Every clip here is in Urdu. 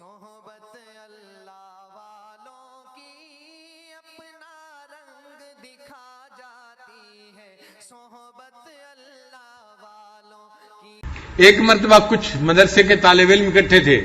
صحبت اللہ والوں کی اپنا رنگ دکھا جاتی ہے، صحبت اللہ والوں کی۔ ایک مرتبہ کچھ مدرسے کے طالب علم اکٹھے تھے،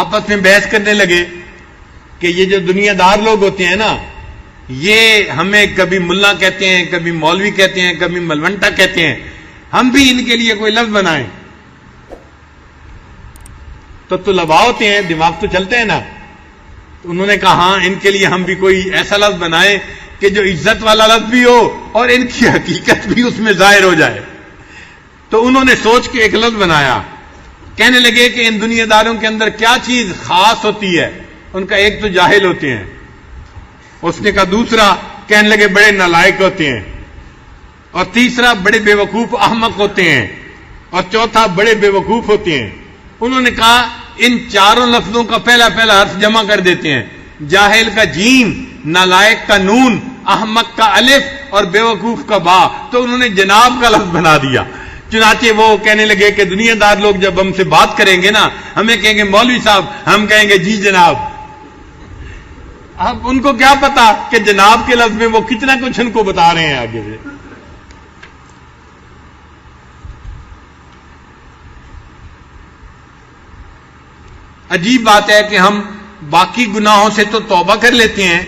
آپس میں بحث کرنے لگے کہ یہ جو دنیا دار لوگ ہوتے ہیں نا، یہ ہمیں کبھی ملا کہتے ہیں، کبھی مولوی کہتے ہیں، کبھی ملونٹا کہتے ہیں، ہم بھی ان کے لیے کوئی لفظ بنائیں۔ تو طلباء ہوتے ہیں، دماغ تو چلتے ہیں نا، تو انہوں نے کہا ہاں ان کے لیے ہم بھی کوئی ایسا لفظ بنائیں کہ جو عزت والا لفظ بھی ہو اور ان کی حقیقت بھی اس میں ظاہر ہو جائے۔ تو انہوں نے سوچ کے ایک لفظ بنایا، کہنے لگے کہ ان دنیا داروں کے اندر کیا چیز خاص ہوتی ہے؟ ان کا ایک تو جاہل ہوتے ہیں، اس نے کہا، دوسرا کہنے لگے بڑے نالائق ہوتے ہیں، اور تیسرا بڑے بے وقوف احمق ہوتے ہیں، اور چوتھا بڑے بے وقوف ہوتے ہیں۔ انہوں نے کہا ان چاروں لفظوں کا پہلا حرف جمع کر دیتے ہیں، جاہل کا جیم، نالائق کا نون، احمق کا الف اور بے وقوف کا با، تو انہوں نے جناب کا لفظ بنا دیا۔ چنانچہ وہ کہنے لگے کہ دنیا دار لوگ جب ہم سے بات کریں گے نا، ہمیں کہیں گے مولوی صاحب، ہم کہیں گے جی جناب۔ اب ان کو کیا پتا کہ جناب کے لفظ میں وہ کتنا کچھ ان کو بتا رہے ہیں آگے سے۔ عجیب بات ہے کہ ہم باقی گناہوں سے تو توبہ کر لیتے ہیں،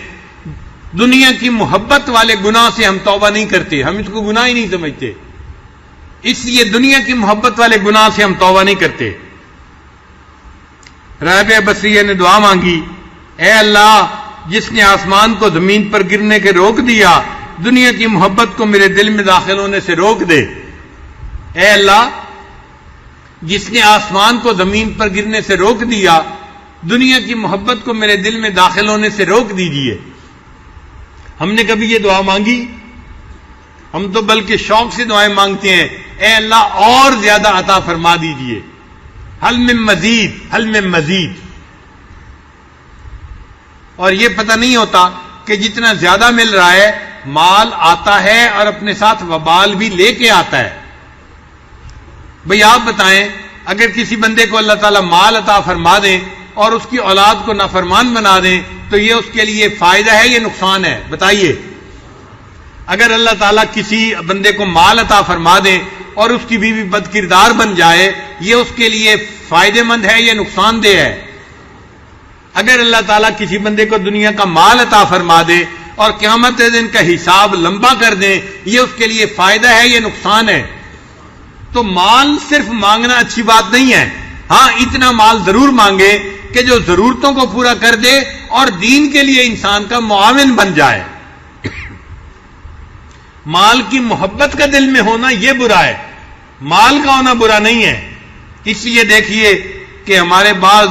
دنیا کی محبت والے گناہ سے ہم توبہ نہیں کرتے، ہم اس کو گناہ ہی نہیں سمجھتے، اس لیے دنیا کی محبت والے گناہ سے ہم توبہ نہیں کرتے۔ رابعہ بصریہ نے دعا مانگی، اے اللہ جس نے آسمان کو زمین پر گرنے کے روک دیا، دنیا کی محبت کو میرے دل میں داخل ہونے سے روک دے۔ اے اللہ جس نے آسمان کو زمین پر گرنے سے روک دیا، دنیا کی محبت کو میرے دل میں داخل ہونے سے روک دیجئے۔ ہم نے کبھی یہ دعا مانگی؟ ہم تو بلکہ شوق سے دعائیں مانگتے ہیں، اے اللہ اور زیادہ عطا فرما دیجئے، حل من مزید، حل من مزید۔ اور یہ پتہ نہیں ہوتا کہ جتنا زیادہ مل رہا ہے، مال آتا ہے اور اپنے ساتھ وبال بھی لے کے آتا ہے۔ بھئی آپ بتائیں، اگر کسی بندے کو اللہ تعالیٰ مال عطا فرما دیں اور اس کی اولاد کو نافرمان بنا دیں تو یہ اس کے لیے فائدہ ہے یا نقصان ہے؟ بتائیے۔ اگر اللہ تعالیٰ کسی بندے کو مال عطا فرما دیں اور اس کی بیوی بد کردار بن جائے، یہ اس کے لیے فائدہ مند ہے یا نقصان دہ ہے؟ اگر اللہ تعالیٰ کسی بندے کو دنیا کا مال عطا فرما دے اور قیامت کے دن کا حساب لمبا کر دیں، یہ اس کے لیے فائدہ ہے یا نقصان ہے؟ تو مال صرف مانگنا اچھی بات نہیں ہے، ہاں اتنا مال ضرور مانگے کہ جو ضرورتوں کو پورا کر دے اور دین کے لیے انسان کا معاون بن جائے۔ مال کی محبت کا دل میں ہونا یہ برا ہے، مال کا ہونا برا نہیں ہے۔ اس لیے دیکھیے کہ ہمارے بعض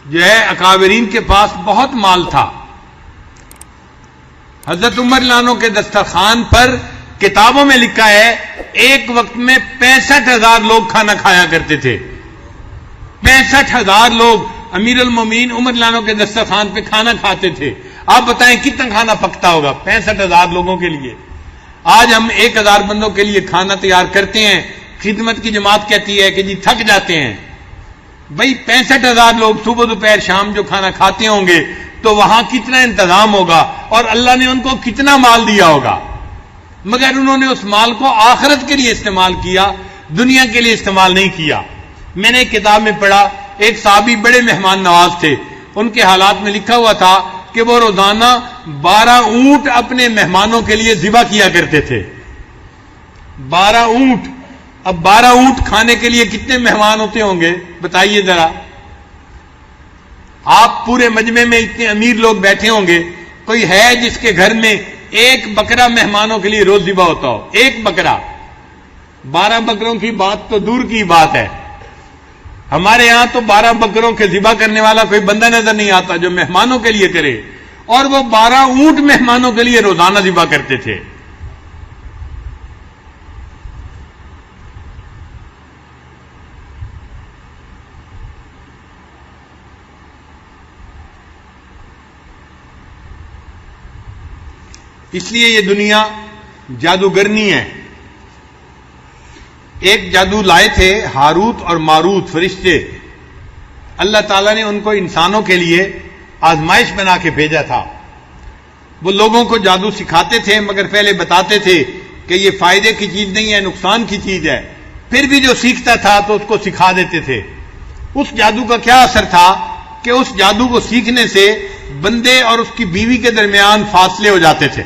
جو ہے اکابرین کے پاس بہت مال تھا۔ حضرت عمر لانو کے دسترخوان پر کتابوں میں لکھا ہے ایک وقت میں 65,000 لوگ کھانا کھایا کرتے تھے۔ 65,000 لوگ امیر المومنین عمر لانو کے دسترخوان پہ کھانا کھاتے تھے۔ آپ بتائیں کتنا کھانا پکتا ہوگا 65,000 لوگوں کے لیے؟ آج ہم 1,000 بندوں کے لیے کھانا تیار کرتے ہیں، خدمت کی جماعت کہتی ہے کہ جی تھک جاتے ہیں۔ بھئی 65,000 لوگ صبح دوپہر شام جو کھانا کھاتے ہوں گے تو وہاں کتنا انتظام ہوگا اور اللہ نے ان کو کتنا مال دیا ہوگا، مگر انہوں نے اس مال کو آخرت کے لیے استعمال کیا، دنیا کے لیے استعمال نہیں کیا۔ میں نے ایک کتاب میں پڑھا، ایک صحابی بڑے مہمان نواز تھے، ان کے حالات میں لکھا ہوا تھا کہ وہ روزانہ 12 اونٹ اپنے مہمانوں کے لیے ذبح کیا کرتے تھے۔ 12 اونٹ، اب 12 اونٹ کھانے کے لیے کتنے مہمان ہوتے ہوں گے بتائیے ذرا۔ آپ پورے مجمع میں اتنے امیر لوگ بیٹھے ہوں گے، کوئی ہے جس کے گھر میں ایک بکرا مہمانوں کے لیے روز ذبح ہوتا ہو؟ ایک بکرا۔ 12 بکروں کی بات تو دور کی بات ہے، ہمارے یہاں تو 12 بکروں کے ذبح کرنے والا کوئی بندہ نظر نہیں آتا جو مہمانوں کے لیے کرے، اور وہ 12 اونٹ مہمانوں کے لیے روزانہ ذبح کرتے تھے۔ اس لیے یہ دنیا جادوگرنی ہے۔ ایک جادو لائے تھے ہاروت اور ماروت فرشتے، اللہ تعالیٰ نے ان کو انسانوں کے لیے آزمائش بنا کے بھیجا تھا. وہ لوگوں کو جادو سکھاتے تھے مگر پہلے بتاتے تھے کہ یہ فائدے کی چیز نہیں ہے، نقصان کی چیز ہے. پھر بھی جو سیکھتا تھا تو اس کو سکھا دیتے تھے. اس جادو کا کیا اثر تھا کہ اس جادو کو سیکھنے سے بندے اور اس کی بیوی کے درمیان فاصلے ہو جاتے تھے.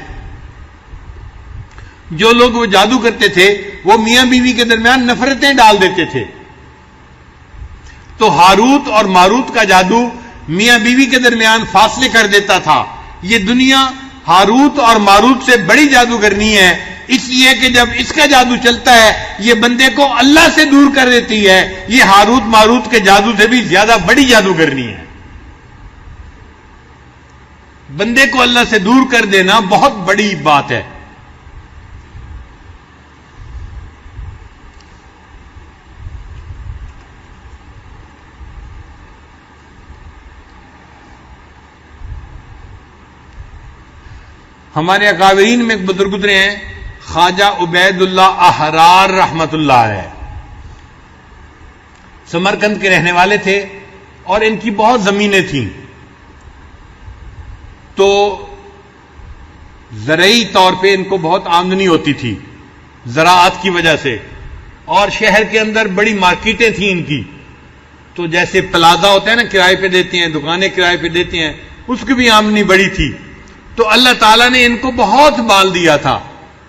جو لوگ وہ جادو کرتے تھے وہ میاں بیوی کے درمیان نفرتیں ڈال دیتے تھے. تو ہاروت اور ماروت کا جادو میاں بیوی کے درمیان فاصلے کر دیتا تھا. یہ دنیا ہاروت اور ماروت سے بڑی جادوگرنی ہے، اس لیے کہ جب اس کا جادو چلتا ہے یہ بندے کو اللہ سے دور کر دیتی ہے. یہ ہاروت ماروت کے جادو سے بھی زیادہ بڑی جادوگرنی ہے. بندے کو اللہ سے دور کر دینا بہت بڑی بات ہے. ہمارے اکابرین میں ایک بزرگ گزرے ہیں، خواجہ عبید اللہ احرار رحمت اللہ علیہ، سمرقند کے رہنے والے تھے اور ان کی بہت زمینیں تھیں. تو زرعی طور پہ ان کو بہت آمدنی ہوتی تھی زراعت کی وجہ سے، اور شہر کے اندر بڑی مارکیٹیں تھیں ان کی. تو جیسے پلازا ہوتا ہے نا، کرائے پہ دیتے ہیں، دکانیں کرائے پہ دیتے ہیں، اس کی بھی آمدنی بڑی تھی. تو اللہ تعالیٰ نے ان کو بہت مال دیا تھا.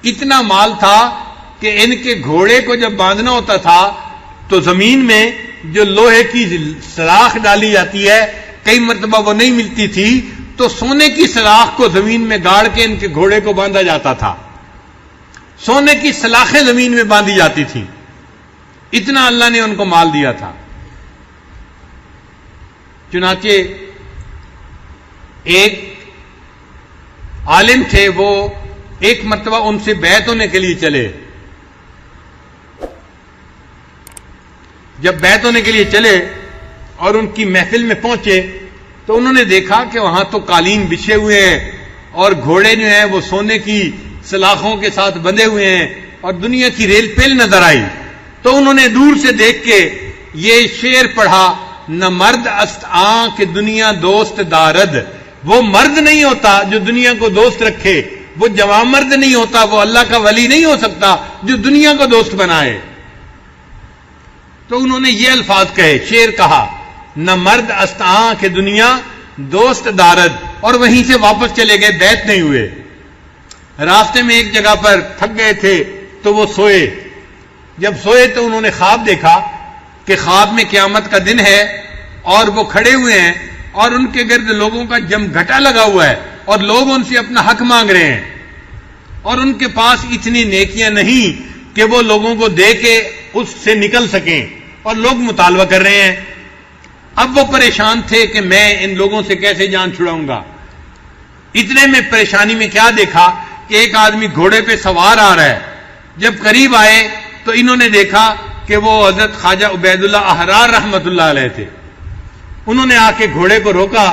اتنا مال تھا کہ ان کے گھوڑے کو جب باندھنا ہوتا تھا تو زمین میں جو لوہے کی سلاخ ڈالی جاتی ہے کئی مرتبہ وہ نہیں ملتی تھی، تو سونے کی سلاخ کو زمین میں گاڑ کے ان کے گھوڑے کو باندھا جاتا تھا. سونے کی سلاخیں زمین میں باندھی جاتی تھیں. اتنا اللہ نے ان کو مال دیا تھا. چنانچہ ایک عالم تھے، وہ ایک مرتبہ ان سے بیعت ہونے کے لیے چلے. جب بیعت ہونے کے لیے چلے اور ان کی محفل میں پہنچے تو انہوں نے دیکھا کہ وہاں تو قالین بچھے ہوئے ہیں اور گھوڑے جو ہیں وہ سونے کی سلاخوں کے ساتھ بندھے ہوئے ہیں اور دنیا کی ریل پیل نظر آئی. تو انہوں نے دور سے دیکھ کے یہ شعر پڑھا، نہ مرد است آں کہ دنیا دوست دارد. وہ مرد نہیں ہوتا جو دنیا کو دوست رکھے، وہ جوان مرد نہیں ہوتا، وہ اللہ کا ولی نہیں ہو سکتا جو دنیا کو دوست بنائے. تو انہوں نے یہ الفاظ کہے، شعر کہا، نہ مرد است آں کہ دنیا دوست دارد، اور وہیں سے واپس چلے گئے، بیعت نہیں ہوئے. راستے میں ایک جگہ پر تھک گئے تھے تو وہ سوئے. جب سوئے تو انہوں نے خواب دیکھا کہ خواب میں قیامت کا دن ہے اور وہ کھڑے ہوئے ہیں اور ان کے گرد لوگوں کا جم گھٹا لگا ہوا ہے اور لوگ ان سے اپنا حق مانگ رہے ہیں، اور ان کے پاس اتنی نیکیاں نہیں کہ وہ لوگوں کو دے کے اس سے نکل سکیں، اور لوگ مطالبہ کر رہے ہیں. اب وہ پریشان تھے کہ میں ان لوگوں سے کیسے جان چھڑاؤں گا. اتنے میں پریشانی میں کیا دیکھا کہ ایک آدمی گھوڑے پہ سوار آ رہا ہے. جب قریب آئے تو انہوں نے دیکھا کہ وہ حضرت خواجہ عبید اللہ احرار رحمت اللہ علیہ تھے. انہوں نے آ کے گھوڑے کو روکا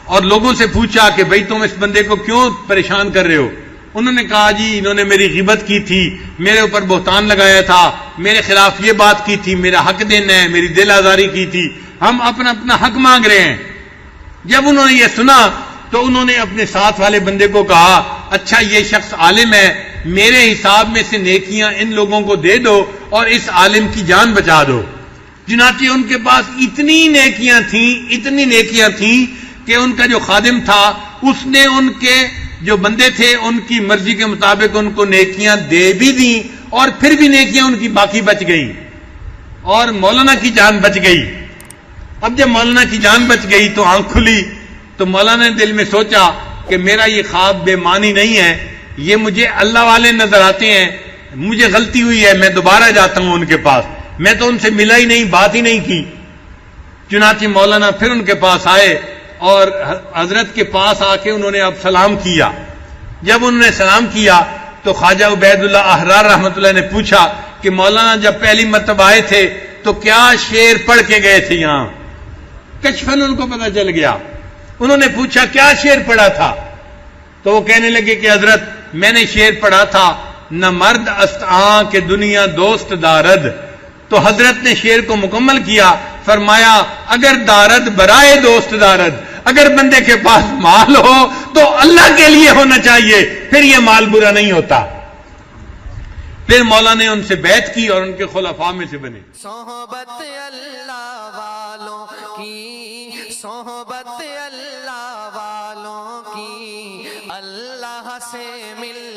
اور لوگوں سے پوچھا کہ بھئی تم اس بندے کو کیوں پریشان کر رہے ہو. انہوں نے کہا جی انہوں نے میری غیبت کی تھی، میرے اوپر بہتان لگایا تھا، میرے خلاف یہ بات کی تھی، میرا حق دینا ہے، میری دل آزاری کی تھی، ہم اپنا حق مانگ رہے ہیں. جب انہوں نے یہ سنا تو انہوں نے اپنے ساتھ والے بندے کو کہا، اچھا یہ شخص عالم ہے، میرے حساب میں سے نیکیاں ان لوگوں کو دے دو اور اس عالم کی جان بچا دو. چنانچہ ان کے پاس اتنی نیکیاں تھیں کہ ان کا جو خادم تھا اس نے ان کے جو بندے تھے ان کی مرضی کے مطابق ان کو نیکیاں دے بھی دیں، اور پھر بھی نیکیاں ان کی باقی بچ گئی اور مولانا کی جان بچ گئی. اب جب مولانا کی جان بچ گئی تو آنکھ کھلی تو مولانا نے دل میں سوچا کہ میرا یہ خواب بے معنی نہیں ہے، یہ مجھے اللہ والے نظر آتے ہیں، مجھے غلطی ہوئی ہے، میں دوبارہ جاتا ہوں ان کے پاس، میں تو ان سے ملا ہی نہیں، بات ہی نہیں کی. چنانچہ مولانا پھر ان کے پاس آئے اور حضرت کے پاس آ کے انہوں نے اب سلام کیا. جب انہوں نے سلام کیا تو خواجہ عبید اللہ احرار رحمۃ اللہ نے پوچھا کہ مولانا جب پہلی مرتبہ آئے تھے تو کیا شعر پڑھ کے گئے تھے یہاں؟ کشفن ان کو پتہ چل گیا. انہوں نے پوچھا کیا شعر پڑھا تھا؟ تو وہ کہنے لگے کہ حضرت میں نے شعر پڑھا تھا، نہ مرد است آں کہ دنیا دوست دارد. تو حضرت نے شعر کو مکمل کیا، فرمایا اگر دارد برائے دوست دارد، اگر بندے کے پاس مال ہو تو اللہ کے لیے ہونا چاہیے، پھر یہ مال برا نہیں ہوتا۔ پھر مولا نے ان سے بیعت کی اور ان کے خلفاء میں سے بنے۔ صحبت اللہ والوں کی، صحبت اللہ والوں کی، اللہ سے مل